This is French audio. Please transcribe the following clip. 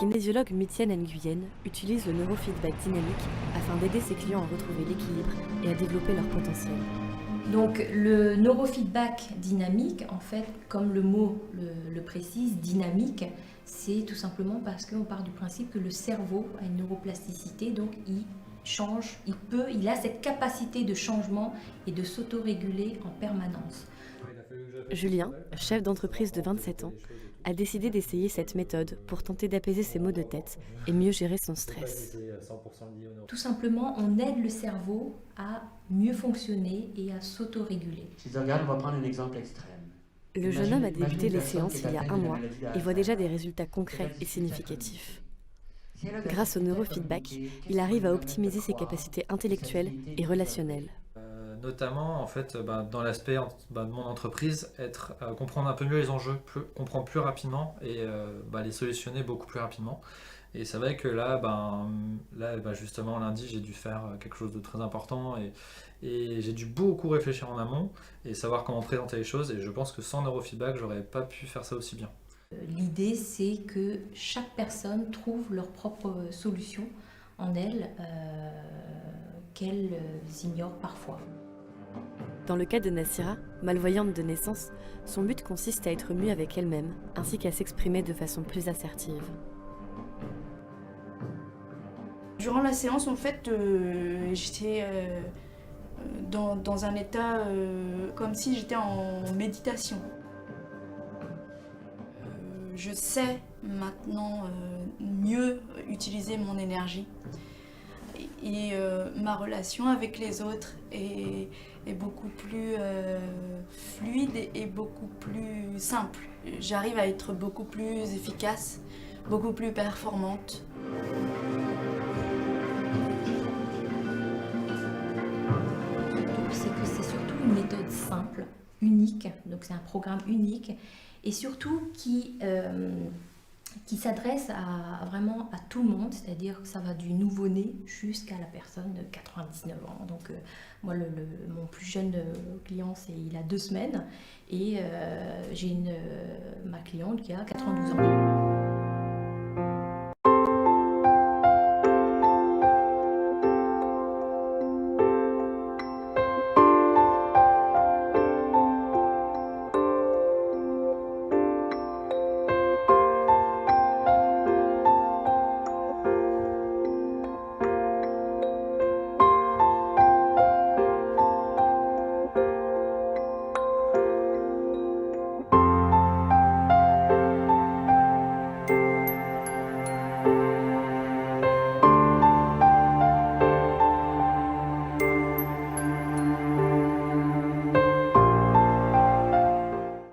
kinésiologue Mitienne Nguyen utilise le neurofeedback dynamique afin d'aider ses clients à retrouver l'équilibre et à développer leur potentiel. Donc le neurofeedback dynamique, en fait, comme le mot le précise, dynamique, c'est tout simplement parce qu'on part du principe que le cerveau a une neuroplasticité, donc il change, il a cette capacité de changement et de s'autoréguler en permanence. Julien, chef d'entreprise de 27 ans, a décidé d'essayer cette méthode pour tenter d'apaiser ses maux de tête et mieux gérer son stress. Tout simplement, on aide le cerveau à mieux fonctionner et à s'autoréguler. Si tu regardes, on va prendre un exemple extrême. Le jeune homme a débuté les séances il y a un mois et voit déjà des résultats concrets et significatifs. Grâce au neurofeedback, il arrive à optimiser ses capacités intellectuelles et relationnelles. Notamment en fait, dans l'aspect de mon entreprise, comprendre un peu mieux les enjeux, comprendre plus rapidement et les solutionner beaucoup plus rapidement. Et c'est vrai que là, justement lundi, j'ai dû faire quelque chose de très important et j'ai dû beaucoup réfléchir en amont et savoir comment présenter les choses. Et je pense que sans neurofeedback, j'aurais pas pu faire ça aussi bien. L'idée, c'est que chaque personne trouve leur propre solution en elle, qu'elles ignorent parfois. Dans le cas de Nassira, malvoyante de naissance, son but consiste à être mieux avec elle-même, ainsi qu'à s'exprimer de façon plus assertive. Durant la séance, en fait, j'étais dans un état comme si j'étais en méditation. Je sais maintenant mieux utiliser mon énergie et ma relation avec les autres est beaucoup plus fluide et beaucoup plus simple. J'arrive à être beaucoup plus efficace, beaucoup plus performante. C'est que c'est surtout une méthode simple, unique, donc c'est un programme unique et surtout qui s'adresse vraiment à tout le monde, c'est-à-dire que ça va du nouveau-né jusqu'à la personne de 99 ans. Donc moi, mon plus jeune client, il a 2 semaines et j'ai ma cliente qui a 92 ans.